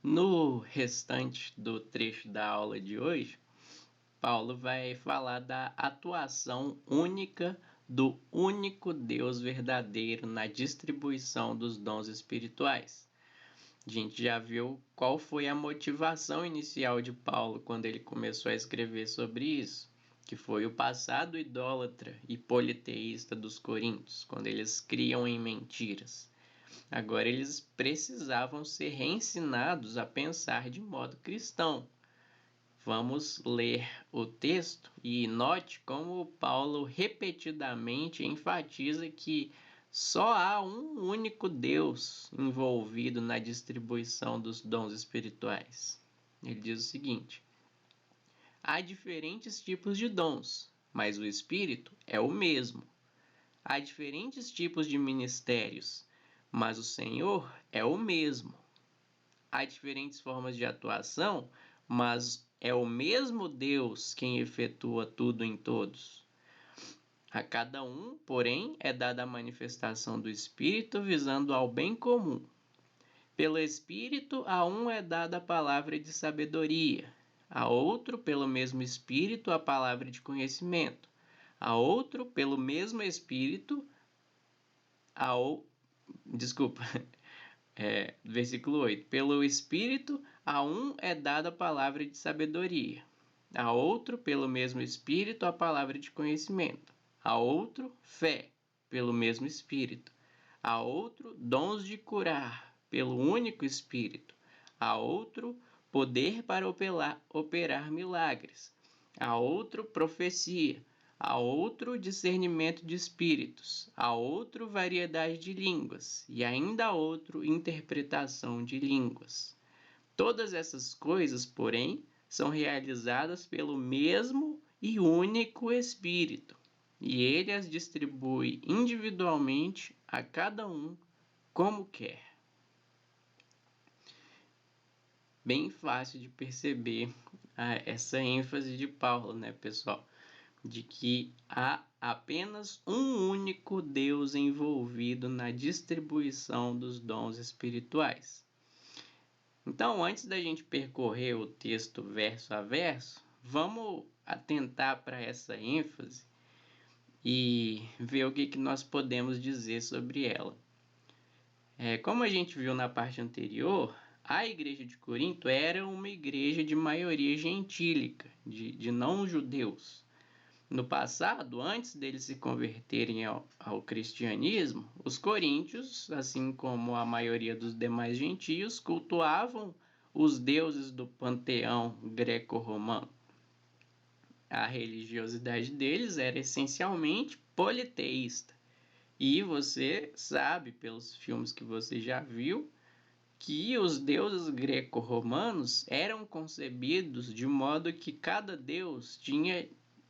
No restante do trecho da aula de hoje, Paulo vai falar da atuação única do único Deus verdadeiro na distribuição dos dons espirituais. A gente já viu qual foi a motivação inicial de Paulo quando ele começou a escrever sobre isso, que foi o passado idólatra e politeísta dos coríntios, quando eles criam em mentiras. Agora eles precisavam ser reensinados a pensar de modo cristão. Vamos ler o texto e note como Paulo repetidamente enfatiza que só há um único Deus envolvido na distribuição dos dons espirituais. Ele diz o seguinte: há diferentes tipos de dons, mas o Espírito é o mesmo. Há diferentes tipos de ministérios, mas o Senhor é o mesmo. Há diferentes formas de atuação, mas é o mesmo Deus quem efetua tudo em todos. A cada um, porém, é dada a manifestação do Espírito visando ao bem comum. Pelo Espírito, a um é dada a palavra de sabedoria, a outro, pelo mesmo Espírito, a palavra de conhecimento, a outro, pelo mesmo Espírito, versículo 8. Pelo Espírito, a um é dada a palavra de sabedoria, a outro, pelo mesmo Espírito, a palavra de conhecimento, a outro, fé, pelo mesmo Espírito, a outro, dons de curar, pelo único Espírito, a outro, poder para operar milagres, a outro, profecia, a outro, discernimento de espíritos, a outro, variedade de línguas, e ainda a outro, interpretação de línguas. Todas essas coisas, porém, são realizadas pelo mesmo e único Espírito, e ele as distribui individualmente a cada um como quer. Bem fácil de perceber essa ênfase de Paulo, né, pessoal? De que há apenas um único Deus envolvido na distribuição dos dons espirituais. Então, antes da gente percorrer o texto verso a verso, vamos atentar para essa ênfase e ver o que nós podemos dizer sobre ela. Como a gente viu na parte anterior, a igreja de Corinto era uma igreja de maioria gentílica, de não-judeus. No passado, antes deles se converterem ao cristianismo, os coríntios, assim como a maioria dos demais gentios, cultuavam os deuses do panteão greco-romano. A religiosidade deles era essencialmente politeísta. E você sabe, pelos filmes que você já viu, que os deuses greco-romanos eram concebidos de modo que cada deus tinha,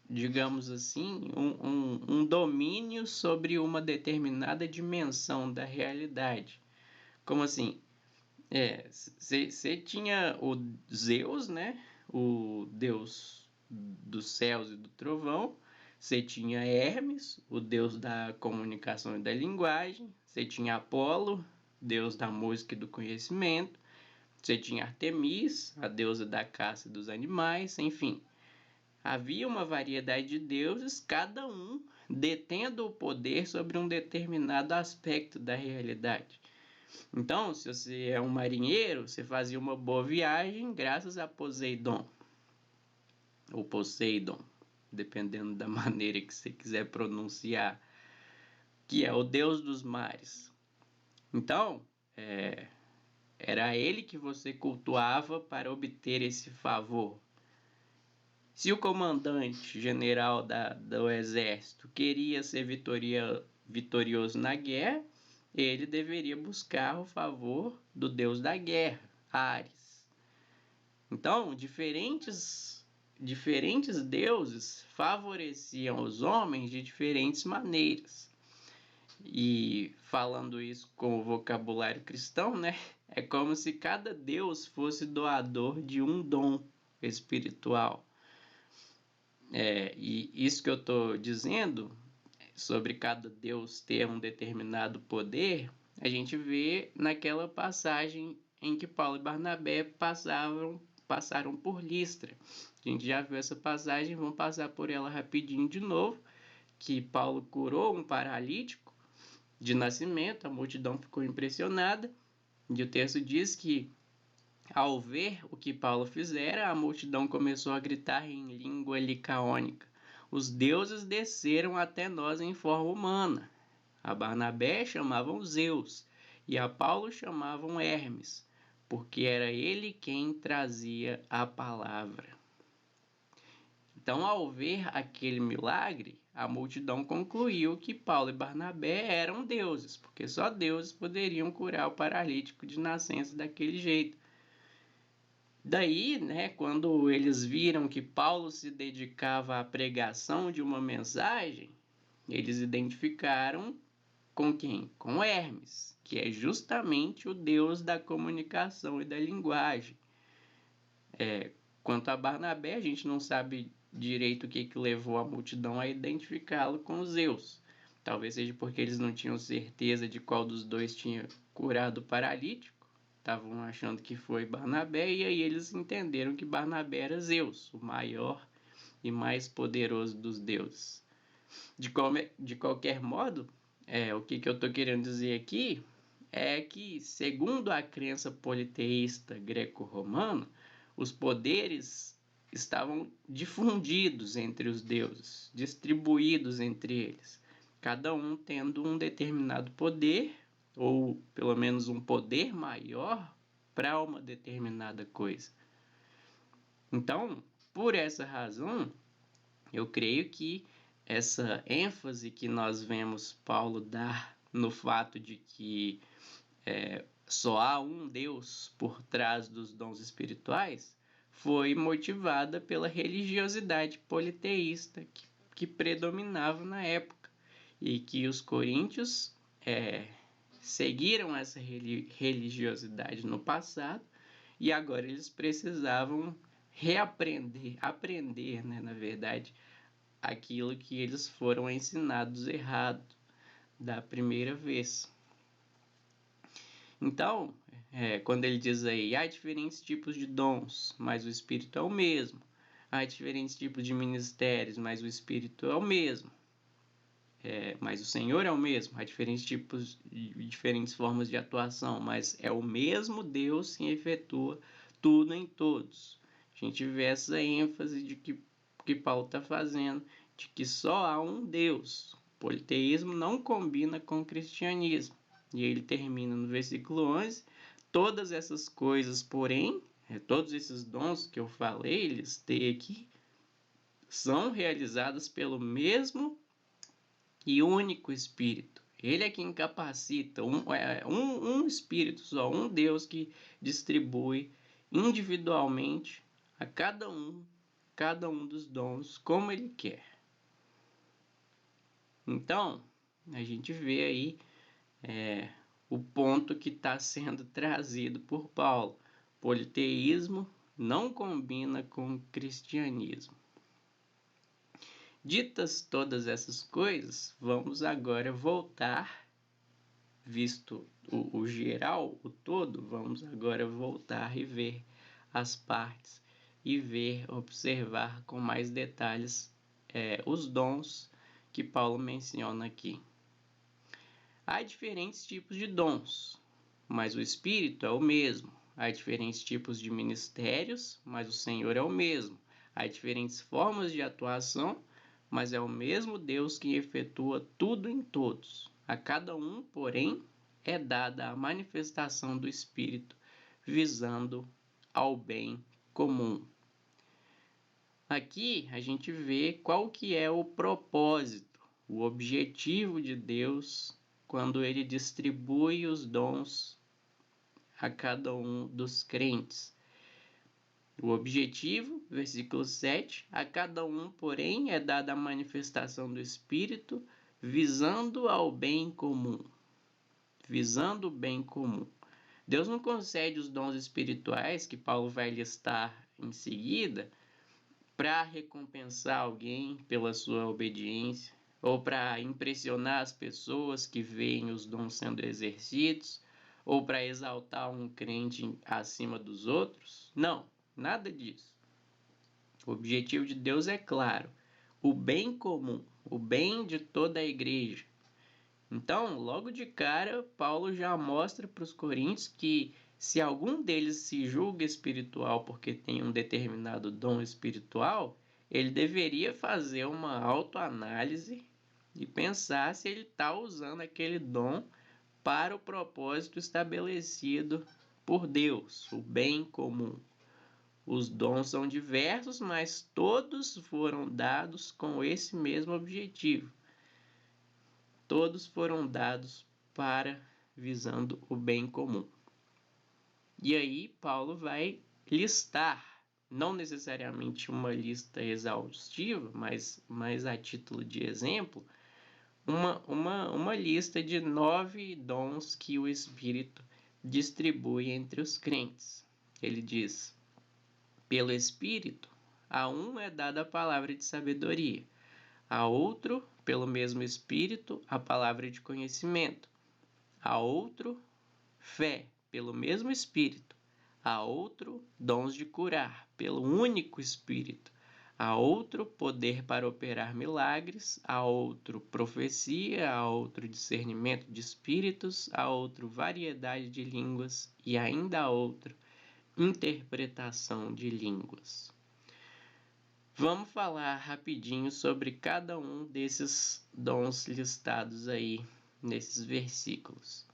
digamos assim, um domínio sobre uma determinada dimensão da realidade. Como assim? Você tinha o Zeus, né? O deus dos céus e do trovão. Você tinha Hermes, o deus da comunicação e da linguagem. Você tinha Apolo, deus da música e do conhecimento. Você tinha Artemis, a deusa da caça e dos animais, enfim. Havia uma variedade de deuses, cada um detendo o poder sobre um determinado aspecto da realidade. Então, se você é um marinheiro, você fazia uma boa viagem graças a Poseidon, ou Poseidon, dependendo da maneira que você quiser pronunciar, que é o deus dos mares. Então, era ele que você cultuava para obter esse favor. Se o comandante general do exército queria ser vitorioso na guerra, ele deveria buscar o favor do deus da guerra, Ares. Então, diferentes deuses favoreciam os homens de diferentes maneiras. E falando isso com o vocabulário cristão, né? É como se cada deus fosse doador de um dom espiritual. E isso que eu estou dizendo sobre cada deus ter um determinado poder, a gente vê naquela passagem em que Paulo e Barnabé passaram por Listra. A gente já viu essa passagem, vamos passar por ela rapidinho de novo, que Paulo curou um paralítico de nascimento, a multidão ficou impressionada, e o texto diz que, ao ver o que Paulo fizera, a multidão começou a gritar em língua licaônica: os deuses desceram até nós em forma humana. A Barnabé chamavam Zeus, e a Paulo chamavam Hermes, porque era ele quem trazia a palavra. Então, ao ver aquele milagre, a multidão concluiu que Paulo e Barnabé eram deuses, porque só deuses poderiam curar o paralítico de nascença daquele jeito. Daí, quando eles viram que Paulo se dedicava à pregação de uma mensagem, eles identificaram com quem? Com Hermes, que é justamente o deus da comunicação e da linguagem. Quanto a Barnabé, a gente não sabe direito o que levou a multidão a identificá-lo com Zeus. Talvez seja porque eles não tinham certeza de qual dos dois tinha curado o paralítico. Estavam achando que foi Barnabé, e aí eles entenderam que Barnabé era Zeus, o maior e mais poderoso dos deuses. De qualquer modo, o que eu estou querendo dizer aqui é que, segundo a crença politeísta greco-romana, os poderes estavam difundidos entre os deuses, distribuídos entre eles, cada um tendo um determinado poder, ou pelo menos um poder maior para uma determinada coisa. Então, por essa razão, eu creio que essa ênfase que nós vemos Paulo dar no fato de que só há um Deus por trás dos dons espirituais foi motivada pela religiosidade politeísta que predominava na época, e que os coríntios seguiram essa religiosidade no passado, e agora eles precisavam aprender, na verdade, aquilo que eles foram ensinados errado da primeira vez. Então, quando ele diz aí, há diferentes tipos de dons, mas o Espírito é o mesmo. Há diferentes tipos de ministérios, mas o Espírito é o mesmo. Mas o Senhor é o mesmo. Há diferentes tipos, diferentes formas de atuação, mas é o mesmo Deus que efetua tudo em todos. A gente vê essa ênfase de que Paulo está fazendo, de que só há um Deus. O politeísmo não combina com o cristianismo. E ele termina no versículo 11, todas essas coisas, porém, todos esses dons que eu falei, listei aqui, são realizadas pelo mesmo e único Espírito. Ele é quem capacita, um Espírito só, um Deus que distribui individualmente a cada um dos dons como ele quer. Então, a gente vê aí o ponto que está sendo trazido por Paulo. Politeísmo não combina com o cristianismo. Ditas todas essas coisas, vamos agora voltar, visto o geral, o todo, vamos agora voltar e ver as partes e observar com mais detalhes os dons que Paulo menciona aqui. Há diferentes tipos de dons, mas o Espírito é o mesmo. Há diferentes tipos de ministérios, mas o Senhor é o mesmo. Há diferentes formas de atuação, mas é o mesmo Deus que efetua tudo em todos. A cada um, porém, é dada a manifestação do Espírito, visando ao bem comum. Aqui a gente vê qual que é o propósito, o objetivo de Deus quando ele distribui os dons a cada um dos crentes. O objetivo, versículo 7, a cada um, porém, é dada a manifestação do Espírito, visando ao bem comum. Visando o bem comum. Deus não concede os dons espirituais, que Paulo vai listar em seguida, para recompensar alguém pela sua obediência, ou para impressionar as pessoas que veem os dons sendo exercidos, ou para exaltar um crente acima dos outros. Não, nada disso. O objetivo de Deus é claro: o bem comum, o bem de toda a igreja. Então, logo de cara, Paulo já mostra para os coríntios que se algum deles se julga espiritual porque tem um determinado dom espiritual, ele deveria fazer uma autoanálise e pensar se ele está usando aquele dom para o propósito estabelecido por Deus, o bem comum. Os dons são diversos, mas todos foram dados com esse mesmo objetivo. Todos foram dados para visando o bem comum. E aí Paulo vai listar, não necessariamente uma lista exaustiva, mas a título de exemplo, uma lista de 9 dons que o Espírito distribui entre os crentes. Ele diz: pelo Espírito, a um é dada a palavra de sabedoria, a outro, pelo mesmo Espírito, a palavra de conhecimento, a outro, fé, pelo mesmo Espírito, a outro, dons de curar, pelo único Espírito, a outro, poder para operar milagres, a outro, profecia, a outro, discernimento de espíritos, a outro, variedade de línguas e ainda a outro, interpretação de línguas. Vamos falar rapidinho sobre cada um desses dons listados aí nesses versículos.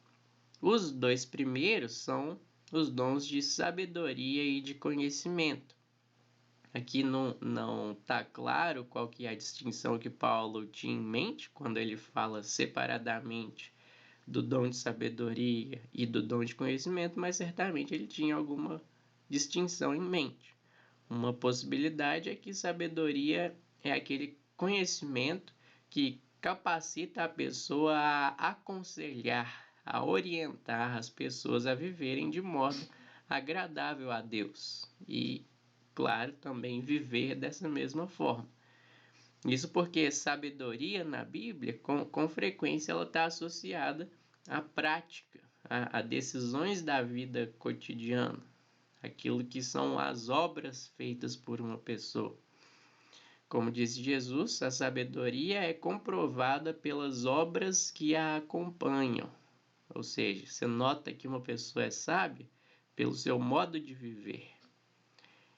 Os 2 primeiros são os dons de sabedoria e de conhecimento. Aqui não está claro qual que é a distinção que Paulo tinha em mente quando ele fala separadamente do dom de sabedoria e do dom de conhecimento, mas certamente ele tinha alguma distinção em mente. Uma possibilidade é que sabedoria é aquele conhecimento que capacita a pessoa a aconselhar, a orientar as pessoas a viverem de modo agradável a Deus e, claro, também viver dessa mesma forma. Isso porque sabedoria na Bíblia, com frequência, ela está associada à prática, a decisões da vida cotidiana, aquilo que são as obras feitas por uma pessoa. Como disse Jesus, a sabedoria é comprovada pelas obras que a acompanham. Ou seja, você nota que uma pessoa é sábia pelo seu modo de viver.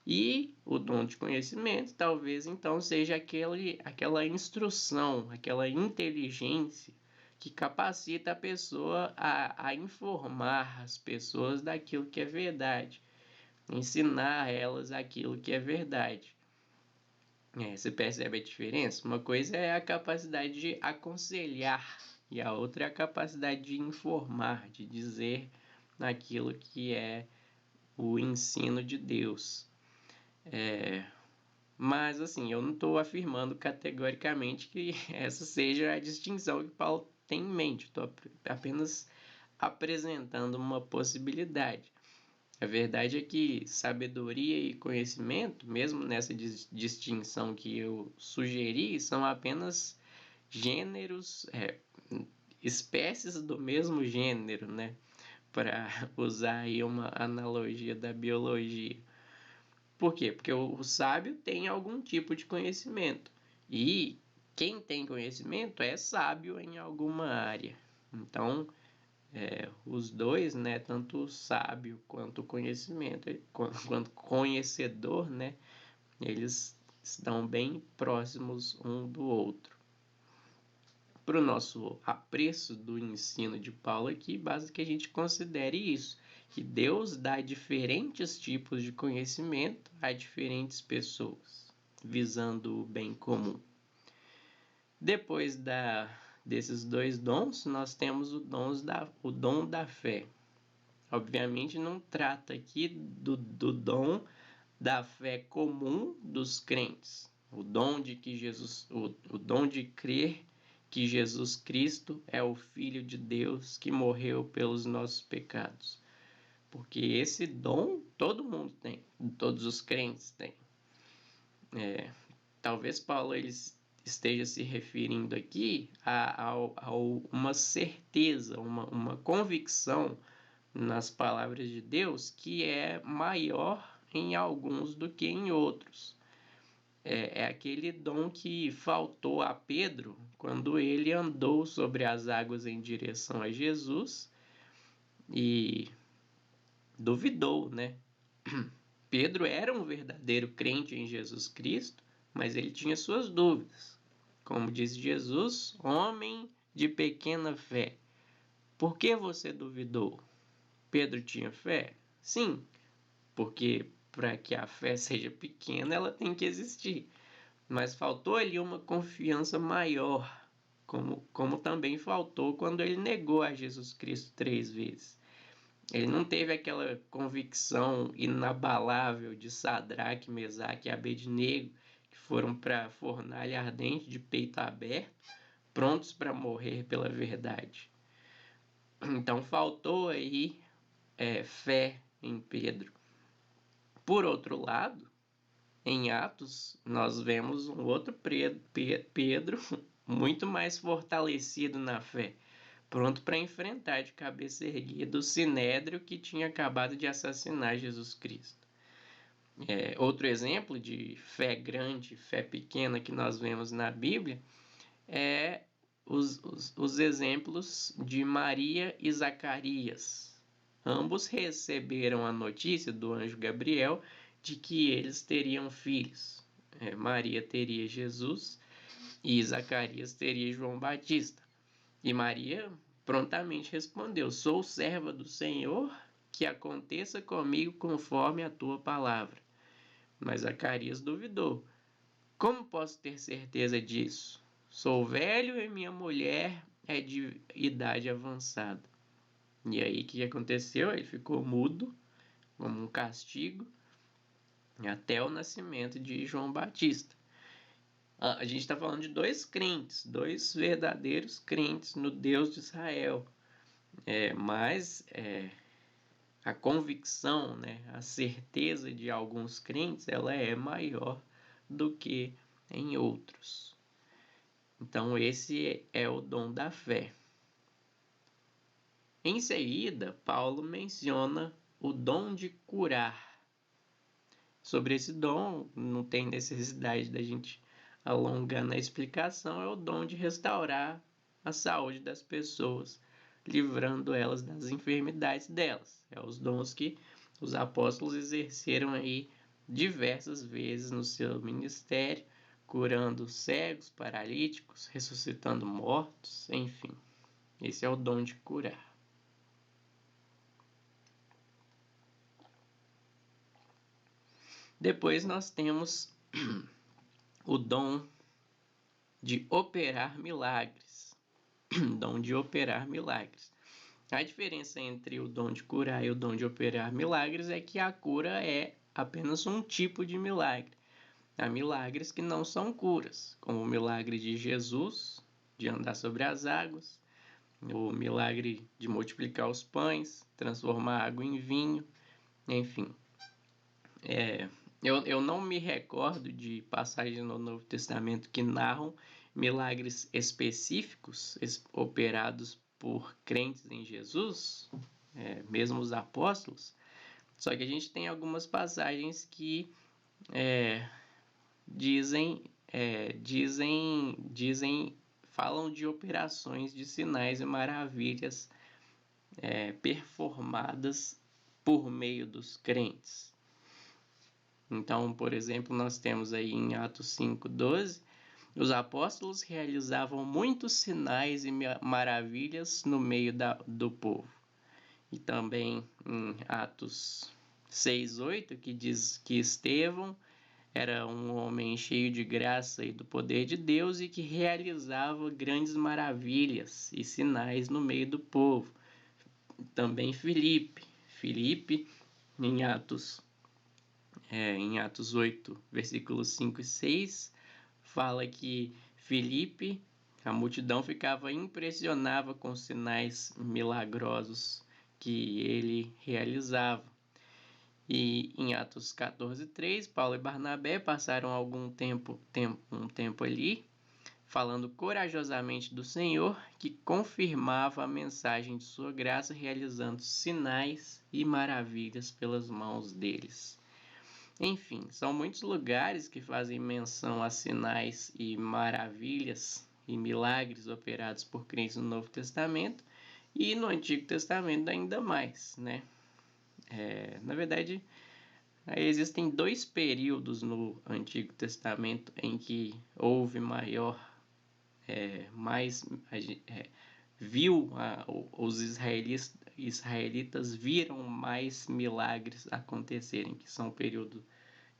E o dom de conhecimento talvez então seja aquela instrução, aquela inteligência que capacita a pessoa a informar as pessoas daquilo que é verdade, ensinar a elas aquilo que é verdade. Você percebe a diferença? Uma coisa é a capacidade de aconselhar e a outra é a capacidade de informar, de dizer aquilo que é o ensino de Deus. Mas assim, eu não estou afirmando categoricamente que essa seja a distinção que Paulo tem em mente. Estou apenas apresentando uma possibilidade. A verdade é que sabedoria e conhecimento, mesmo nessa distinção que eu sugeri, são apenas gêneros, espécies do mesmo gênero, né? Para usar aí uma analogia da biologia. Por quê? Porque o sábio tem algum tipo de conhecimento. E quem tem conhecimento é sábio em alguma área. Então, os dois, né, tanto o sábio quanto o conhecimento, quanto conhecedor, né, eles estão bem próximos um do outro. Para o nosso apreço do ensino de Paulo aqui, basta que a gente considere isso, que Deus dá diferentes tipos de conhecimento a diferentes pessoas, visando o bem comum. Depois desses 2 dons, nós temos o dom da fé. Obviamente não trata aqui do dom da fé comum dos crentes, o dom de crer que Jesus Cristo é o Filho de Deus que morreu pelos nossos pecados. Porque esse dom todo mundo tem, todos os crentes têm. Talvez Paulo esteja se referindo aqui a uma certeza, uma convicção nas palavras de Deus que é maior em alguns do que em outros. É aquele dom que faltou a Pedro quando ele andou sobre as águas em direção a Jesus e duvidou, né? Pedro era um verdadeiro crente em Jesus Cristo, mas ele tinha suas dúvidas. Como diz Jesus, homem de pequena fé, por que você duvidou? Pedro tinha fé? Sim, porque para que a fé seja pequena, ela tem que existir. Mas faltou ali uma confiança maior, como também faltou quando ele negou a Jesus Cristo 3 vezes. Ele não teve aquela convicção inabalável de Sadraque, Mesaque e Abednego, que foram para a fornalha ardente de peito aberto, prontos para morrer pela verdade. Então faltou aí fé em Pedro. Por outro lado, em Atos, nós vemos um outro Pedro muito mais fortalecido na fé, pronto para enfrentar de cabeça erguida o sinédrio que tinha acabado de assassinar Jesus Cristo. Outro exemplo de fé grande, fé pequena que nós vemos na Bíblia é os exemplos de Maria e Zacarias. Ambos receberam a notícia do anjo Gabriel de que eles teriam filhos. Maria teria Jesus e Zacarias teria João Batista. E Maria prontamente respondeu: sou serva do Senhor, que aconteça comigo conforme a tua palavra. Mas Zacarias duvidou. Como posso ter certeza disso? Sou velho e minha mulher é de idade avançada. E aí o que aconteceu? Ele ficou mudo, como um castigo, até o nascimento de João Batista. A gente está falando de dois crentes, dois verdadeiros crentes no Deus de Israel. Mas a convicção, né, a certeza de alguns crentes, ela é maior do que em outros. Então esse é o dom da fé. Em seguida, Paulo menciona o dom de curar. Sobre esse dom, não tem necessidade da gente alongar na explicação, é o dom de restaurar a saúde das pessoas, livrando elas das enfermidades delas. É os dons que os apóstolos exerceram aí diversas vezes no seu ministério, curando cegos, paralíticos, ressuscitando mortos, enfim. Esse é o dom de curar. Depois nós temos o dom de operar milagres. Dom de operar milagres. A diferença entre o dom de curar e o dom de operar milagres é que a cura é apenas um tipo de milagre. Há milagres que não são curas, como o milagre de Jesus, de andar sobre as águas, o milagre de multiplicar os pães, transformar água em vinho, enfim. Eu não me recordo de passagens no Novo Testamento que narram milagres específicos operados por crentes em Jesus, mesmo os apóstolos. Só que a gente tem algumas passagens que falam de operações de sinais e maravilhas performadas por meio dos crentes. Então, por exemplo, nós temos aí em Atos 5:12, os apóstolos realizavam muitos sinais e maravilhas no meio do povo. E também em Atos 6:8, que diz que Estevão era um homem cheio de graça e do poder de Deus e que realizava grandes maravilhas e sinais no meio do povo. Também Filipe, em Atos 8, versículos 5 e 6, fala que Filipe, a multidão ficava impressionada com os sinais milagrosos que ele realizava. E em Atos 14:3, Paulo e Barnabé passaram um tempo ali falando corajosamente do Senhor, que confirmava a mensagem de sua graça, realizando sinais e maravilhas pelas mãos deles. Enfim, são muitos lugares que fazem menção a sinais e maravilhas e milagres operados por crentes no Novo Testamento, e no Antigo Testamento ainda mais, né? Na verdade, existem dois períodos no Antigo Testamento em que houve os israelitas viram mais milagres acontecerem, que são o período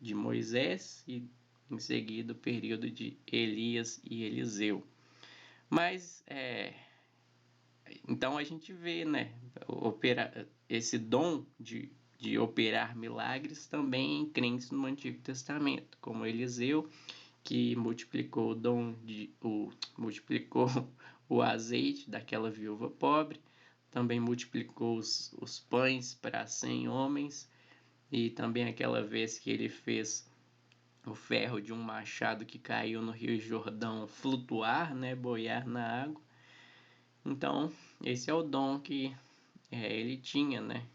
de Moisés e em seguida o período de Elias e Eliseu. Mas então a gente vê, né, esse dom de operar milagres também em crentes no Antigo Testamento, como Eliseu, que multiplicou multiplicou o azeite daquela viúva pobre, também multiplicou os pães para 100 homens, e também aquela vez que ele fez o ferro de um machado que caiu no Rio Jordão flutuar, né, boiar na água. Então, esse é o dom que ele tinha, né?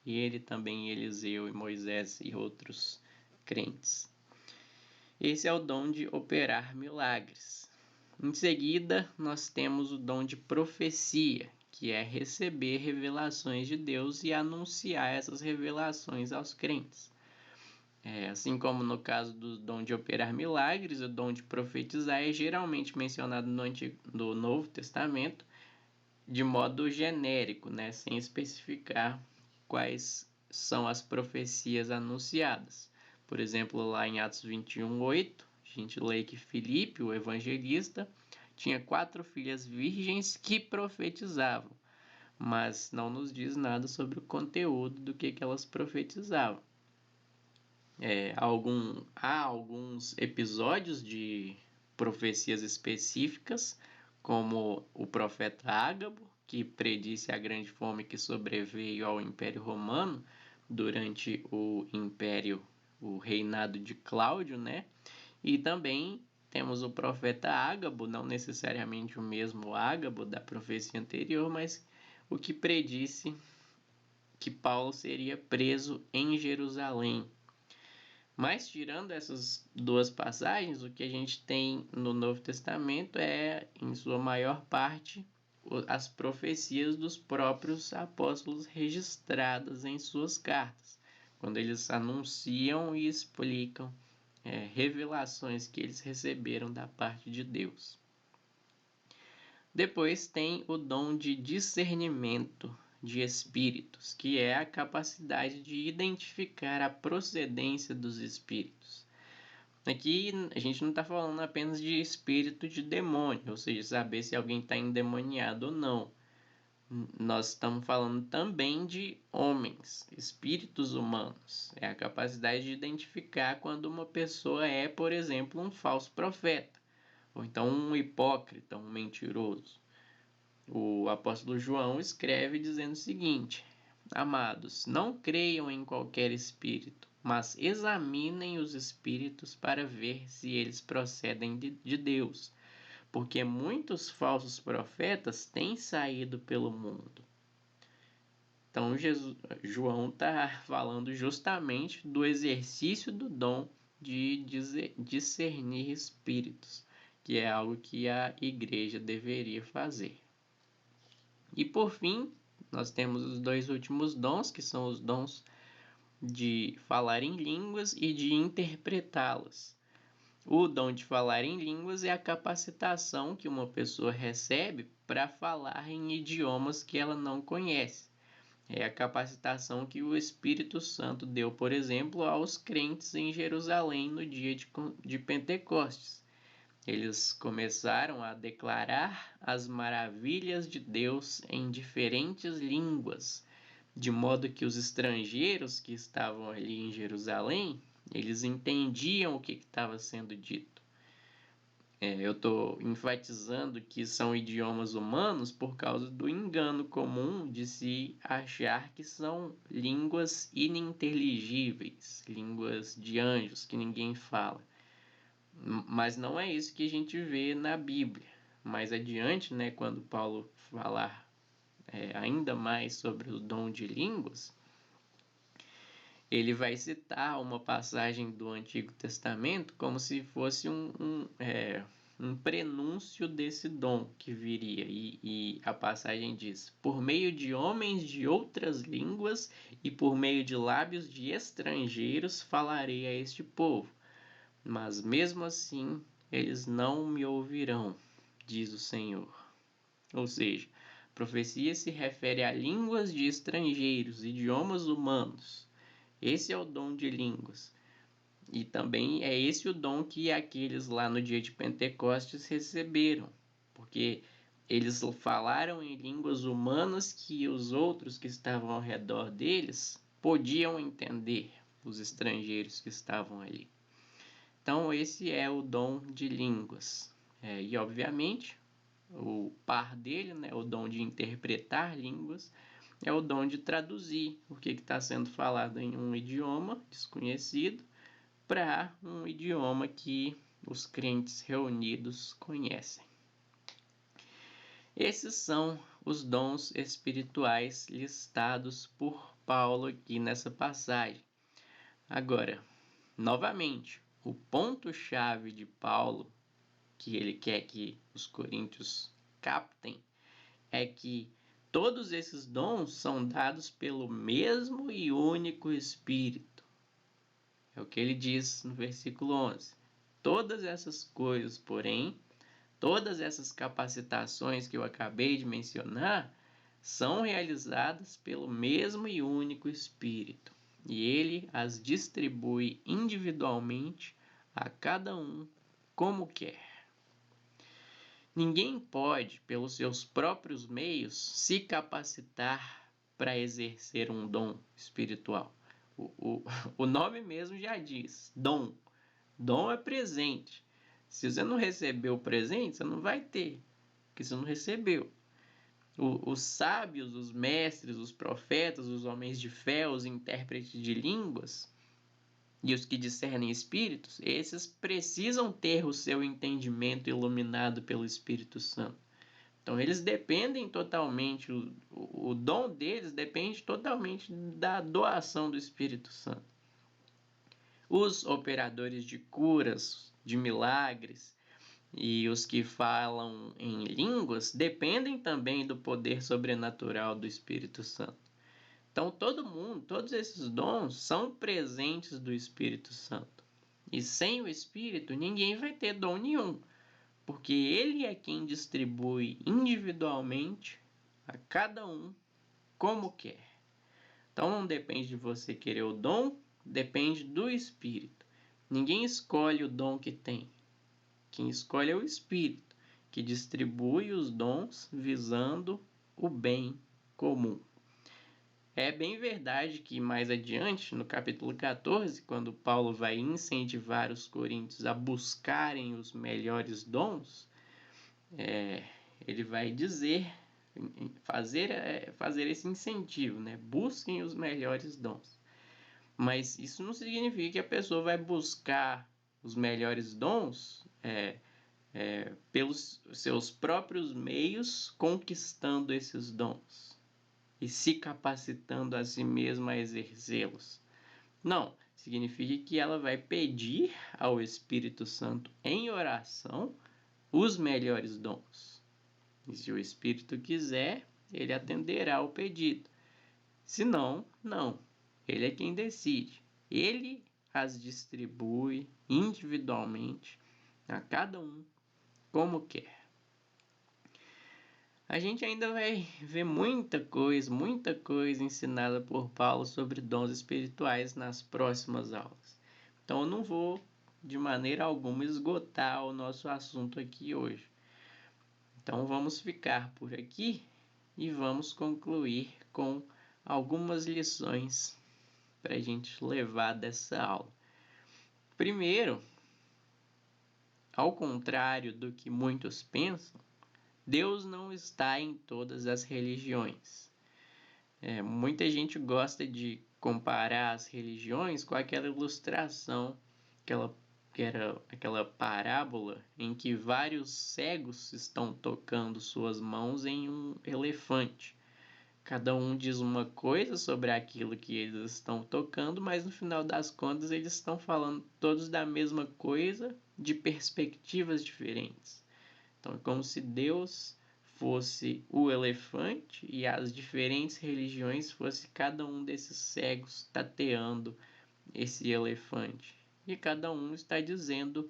E ele também, Eliseu e Moisés e outros crentes. Esse é o dom de operar milagres. Em seguida, nós temos o dom de profecia, que é receber revelações de Deus e anunciar essas revelações aos crentes. Assim como no caso do dom de operar milagres, o dom de profetizar é geralmente mencionado no Novo Testamento de modo genérico, né, sem especificar quais são as profecias anunciadas. Por exemplo, lá em Atos 21:8, a gente lê que Filipe, o evangelista, tinha 4 filhas virgens que profetizavam, mas não nos diz nada sobre o conteúdo do que elas profetizavam. Há alguns episódios de profecias específicas, como o profeta Ágabo, que predisse a grande fome que sobreveio ao Império Romano durante o reinado de Cláudio, né? E também temos o profeta Ágabo, não necessariamente o mesmo Ágabo da profecia anterior, mas o que predisse que Paulo seria preso em Jerusalém. Mas tirando essas duas passagens, o que a gente tem no Novo Testamento é, em sua maior parte, as profecias dos próprios apóstolos registradas em suas cartas, quando eles anunciam e explicam revelações que eles receberam da parte de Deus. Depois tem o dom de discernimento de espíritos, que é a capacidade de identificar a procedência dos espíritos. Aqui a gente não está falando apenas de espírito de demônio, ou seja, saber se alguém está endemoniado ou não. Nós estamos falando também de homens, espíritos humanos. É a capacidade de identificar quando uma pessoa é, por exemplo, um falso profeta, ou então um hipócrita, um mentiroso. O apóstolo João escreve dizendo o seguinte: Amados, não creiam em qualquer espírito, mas examinem os espíritos para ver se eles procedem de Deus, porque muitos falsos profetas têm saído pelo mundo. Então, João está falando justamente do exercício do dom de discernir espíritos, que é algo que a igreja deveria fazer. E por fim, nós temos os dois últimos dons, que são os dons de falar em línguas e de interpretá-las. O dom de falar em línguas é a capacitação que uma pessoa recebe para falar em idiomas que ela não conhece. É a capacitação que o Espírito Santo deu, por exemplo, aos crentes em Jerusalém no dia de Pentecostes. Eles começaram a declarar as maravilhas de Deus em diferentes línguas, de modo que os estrangeiros que estavam ali em Jerusalém, eles entendiam o que estava sendo dito. Eu estou enfatizando que são idiomas humanos por causa do engano comum de se achar que são línguas ininteligíveis, línguas de anjos que ninguém fala. Mas não é isso que a gente vê na Bíblia. Mais adiante, né, quando Paulo falar ainda mais sobre o dom de línguas, ele vai citar uma passagem do Antigo Testamento como se fosse um prenúncio desse dom que viria. E a passagem diz: por meio de homens de outras línguas e por meio de lábios de estrangeiros falarei a este povo, mas mesmo assim eles não me ouvirão, diz o Senhor. Ou seja, a profecia se refere a línguas de estrangeiros, idiomas humanos. Esse é o dom de línguas. E também é esse o dom que aqueles lá no dia de Pentecostes receberam, porque eles falaram em línguas humanas que os outros que estavam ao redor deles podiam entender, os estrangeiros que estavam ali. Então, esse é o dom de línguas. E, obviamente, o par dele, né, o dom de interpretar línguas, é o dom de traduzir o que está sendo falado em um idioma desconhecido para um idioma que os crentes reunidos conhecem. Esses são os dons espirituais listados por Paulo aqui nessa passagem. Agora, novamente, o ponto-chave de Paulo, que ele quer que os coríntios captem, é que todos esses dons são dados pelo mesmo e único Espírito. É o que ele diz no versículo 11. Todas essas coisas, porém, todas essas capacitações que eu acabei de mencionar, são realizadas pelo mesmo e único Espírito, e ele as distribui individualmente a cada um como quer. Ninguém pode, pelos seus próprios meios, se capacitar para exercer um dom espiritual. O nome mesmo já diz, dom. Dom é presente. Se você não recebeu o presente, você não vai ter, porque você não recebeu. Os sábios, os mestres, os profetas, os homens de fé, os intérpretes de línguas e os que discernem espíritos, esses precisam ter o seu entendimento iluminado pelo Espírito Santo. Então, eles dependem totalmente, o dom deles depende totalmente da doação do Espírito Santo. Os operadores de curas, de milagres e os que falam em línguas dependem também do poder sobrenatural do Espírito Santo. Então, todo mundo, todos esses dons são presentes do Espírito Santo. E sem o Espírito, ninguém vai ter dom nenhum, porque ele é quem distribui individualmente a cada um como quer. Então, não depende de você querer o dom, depende do Espírito. Ninguém escolhe o dom que tem. Quem escolhe é o Espírito, que distribui os dons visando o bem comum. É bem verdade que mais adiante, no capítulo 14, quando Paulo vai incentivar os coríntios a buscarem os melhores dons, ele vai dizer, fazer esse incentivo, né? Busquem os melhores dons. Mas isso não significa que a pessoa vai buscar os melhores dons pelos seus próprios meios, conquistando esses dons e se capacitando a si mesma a exercê-los. Não, significa que ela vai pedir ao Espírito Santo em oração os melhores dons. E se o Espírito quiser, ele atenderá ao pedido. Se não, não. Ele é quem decide. Ele as distribui individualmente a cada um como quer. A gente ainda vai ver muita coisa ensinada por Paulo sobre dons espirituais nas próximas aulas. Então eu não vou de maneira alguma esgotar o nosso assunto aqui hoje. Então vamos ficar por aqui e vamos concluir com algumas lições para a gente levar dessa aula. Primeiro, ao contrário do que muitos pensam, Deus não está em todas as religiões. Muita gente gosta de comparar as religiões com aquela ilustração, aquela que era aquela parábola em que vários cegos estão tocando suas mãos em um elefante. Cada um diz uma coisa sobre aquilo que eles estão tocando, mas no final das contas eles estão falando todos da mesma coisa, de perspectivas diferentes. Então é como se Deus fosse o elefante e as diferentes religiões fosse cada um desses cegos tateando esse elefante. E cada um está dizendo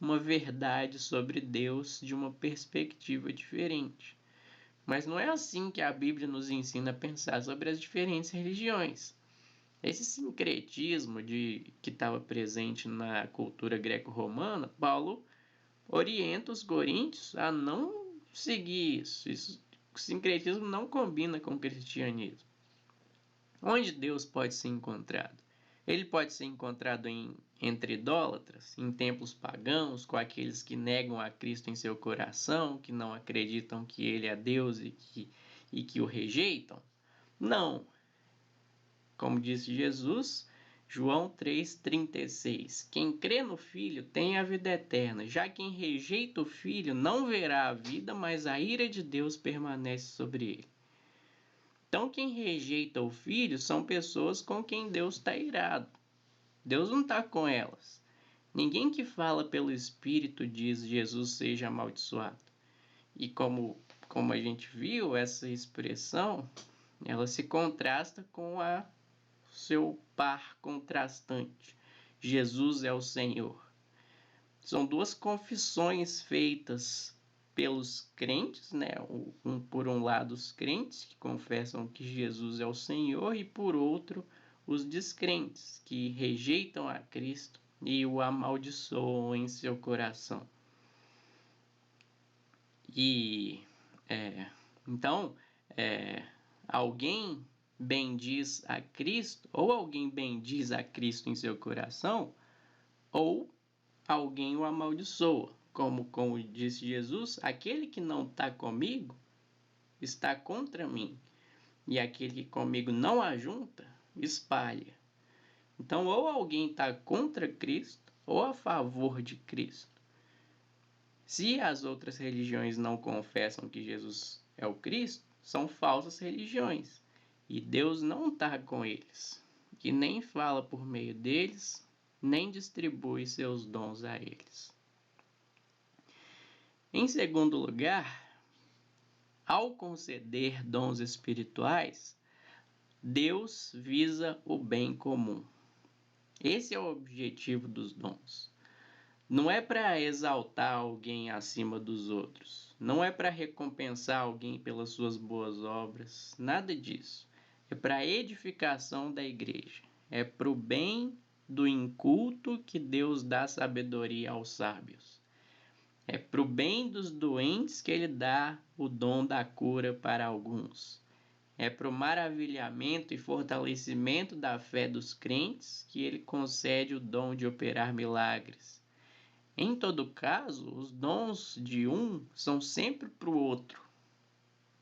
uma verdade sobre Deus de uma perspectiva diferente. Mas não é assim que a Bíblia nos ensina a pensar sobre as diferentes religiões. Esse sincretismo que estava presente na cultura greco-romana, Paulo orienta os coríntios a não seguir isso. O sincretismo não combina com o cristianismo. Onde Deus pode ser encontrado? Ele pode ser encontrado entre idólatras, em templos pagãos, com aqueles que negam a Cristo em seu coração, que não acreditam que Ele é Deus e que o rejeitam? Não. Como disse Jesus, João 3,36: quem crê no Filho tem a vida eterna, já quem rejeita o Filho não verá a vida, mas a ira de Deus permanece sobre ele. Então, quem rejeita o Filho são pessoas com quem Deus está irado. Deus não está com elas. Ninguém que fala pelo Espírito diz Jesus seja amaldiçoado. E como a gente viu, essa expressão, ela se contrasta com a seu par contrastante. Jesus é o Senhor. São duas confissões feitas pelos crentes, né? Por um lado, os crentes que confessam que Jesus é o Senhor, e por outro, os descrentes que rejeitam a Cristo e o amaldiçoam em seu coração. Então, alguém bendiz a Cristo, ou alguém bendiz a Cristo em seu coração, ou alguém o amaldiçoa. Como disse Jesus, aquele que não está comigo está contra mim, e aquele que comigo não ajunta, espalha. Então, ou alguém está contra Cristo, ou a favor de Cristo. Se as outras religiões não confessam que Jesus é o Cristo, são falsas religiões. E Deus não está com eles, que nem fala por meio deles, nem distribui seus dons a eles. Em segundo lugar, ao conceder dons espirituais, Deus visa o bem comum. Esse é o objetivo dos dons. Não é para exaltar alguém acima dos outros. Não é para recompensar alguém pelas suas boas obras. Nada disso. É para a edificação da igreja. É para o bem do inculto que Deus dá sabedoria aos sábios. É para o bem dos doentes que Ele dá o dom da cura para alguns. É para o maravilhamento e fortalecimento da fé dos crentes que Ele concede o dom de operar milagres. Em todo caso, os dons de um são sempre para o outro,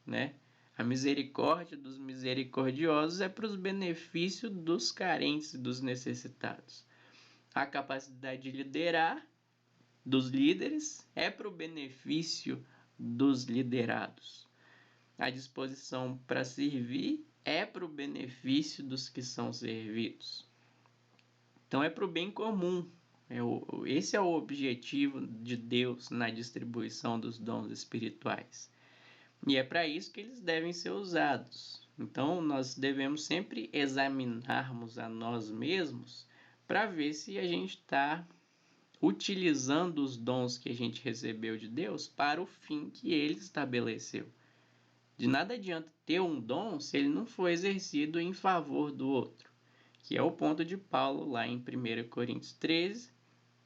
né? A misericórdia dos misericordiosos é para os benefícios dos carentes e dos necessitados. A capacidade de liderar dos líderes é para o benefício dos liderados. A disposição para servir é para o benefício dos que são servidos. Então é para o bem comum. Esse é o objetivo de Deus na distribuição dos dons espirituais. E é para isso que eles devem ser usados. Então nós devemos sempre examinarmos a nós mesmos para ver se a gente está utilizando os dons que a gente recebeu de Deus para o fim que Ele estabeleceu. De nada adianta ter um dom se ele não for exercido em favor do outro, que é o ponto de Paulo lá em 1 Coríntios 13,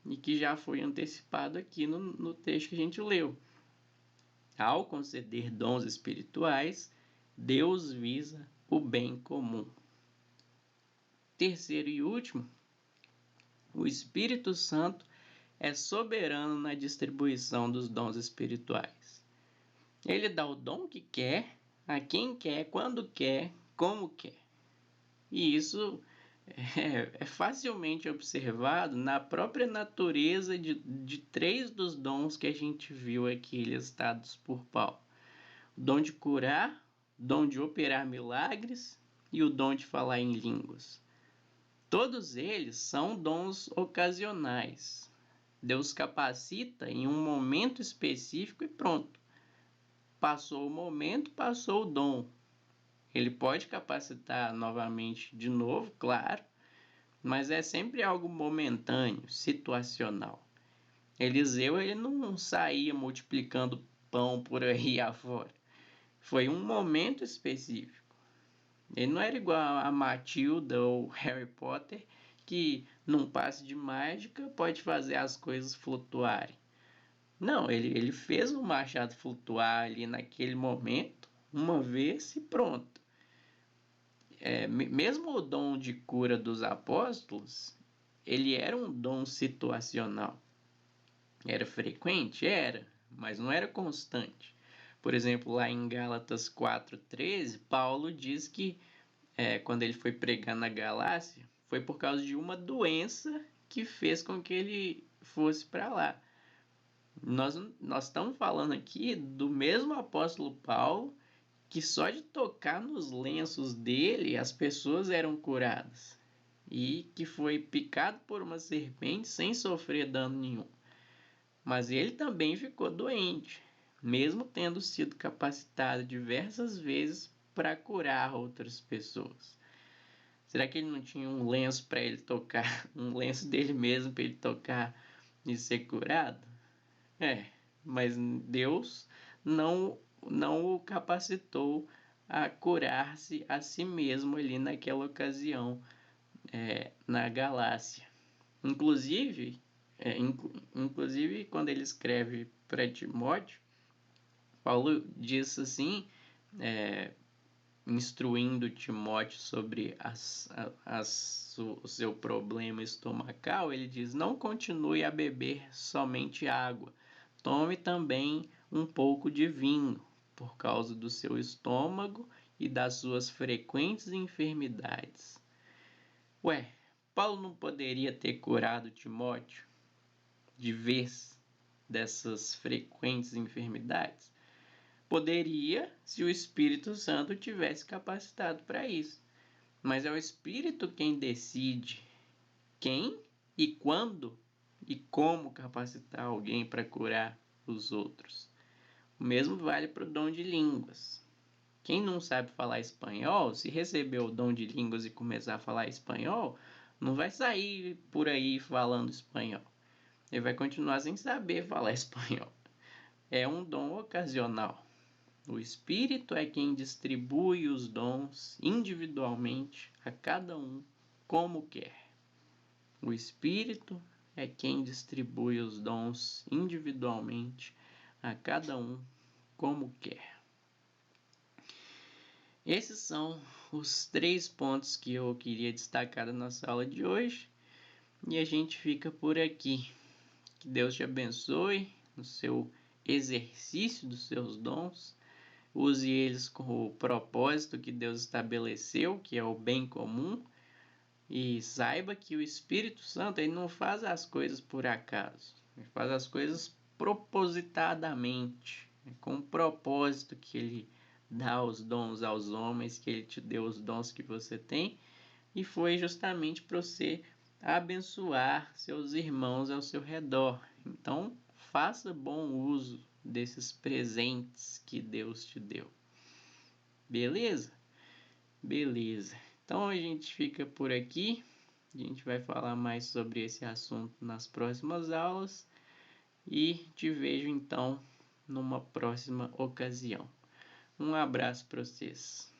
e que já foi antecipado aqui no texto que a gente leu. Ao conceder dons espirituais, Deus visa o bem comum. Terceiro e último, o Espírito Santo é soberano na distribuição dos dons espirituais. Ele dá o dom que quer, a quem quer, quando quer, como quer. E isso é facilmente observado na própria natureza de três dos dons que a gente viu aqui listados por Paulo: o dom de curar, o dom de operar milagres e o dom de falar em línguas. Todos eles são dons ocasionais. Deus capacita em um momento específico e pronto. Passou o momento, passou o dom. Ele pode capacitar novamente de novo, claro, mas é sempre algo momentâneo, situacional. Eliseu, ele não saía multiplicando pão por aí afora. Foi um momento específico. Ele não era igual a Matilda ou Harry Potter, que num passe de mágica pode fazer as coisas flutuarem. Não, ele fez o machado flutuar ali naquele momento, uma vez e pronto. Mesmo o dom de cura dos apóstolos, ele era um dom situacional. Era frequente? Era, mas não era constante. Por exemplo, lá em Gálatas 4,13, Paulo diz que quando ele foi pregar na Galácia, foi por causa de uma doença que fez com que ele fosse para lá. Nós estamos falando aqui do mesmo apóstolo Paulo, que só de tocar nos lenços dele as pessoas eram curadas, e que foi picado por uma serpente sem sofrer dano nenhum. Mas ele também ficou doente, mesmo tendo sido capacitado diversas vezes para curar outras pessoas. Será que ele não tinha um lenço para ele tocar, um lenço dele mesmo para ele tocar e ser curado? Mas Deus não o capacitou a curar-se a si mesmo ali naquela ocasião, na Galácia. Inclusive, quando ele escreve para Timóteo, Paulo diz assim, instruindo Timóteo sobre o seu problema estomacal, ele diz: não continue a beber somente água, tome também um pouco de vinho, por causa do seu estômago e das suas frequentes enfermidades. Paulo não poderia ter curado Timóteo de vez dessas frequentes enfermidades? Poderia, se o Espírito Santo tivesse capacitado para isso. Mas é o Espírito quem decide quem e quando e como capacitar alguém para curar os outros. O mesmo vale para o dom de línguas. Quem não sabe falar espanhol, se receber o dom de línguas e começar a falar espanhol, não vai sair por aí falando espanhol. Ele vai continuar sem saber falar espanhol. É um dom ocasional. O Espírito é quem distribui os dons individualmente a cada um como quer. O Espírito é quem distribui os dons individualmente a cada um como quer. Esses são os 3 pontos que eu queria destacar da nossa aula de hoje. E a gente fica por aqui. Que Deus te abençoe no seu exercício dos seus dons. Use eles com o propósito que Deus estabeleceu, que é o bem comum. E saiba que o Espírito Santo ele não faz as coisas por acaso. Ele faz as coisas propositadamente, com o propósito que ele dá os dons aos homens, que ele te deu os dons que você tem, e foi justamente para você abençoar seus irmãos ao seu redor. Então, faça bom uso desses presentes que Deus te deu. Beleza? Beleza. Então, a gente fica por aqui. A gente vai falar mais sobre esse assunto nas próximas aulas. E te vejo, então, numa próxima ocasião. Um abraço para vocês.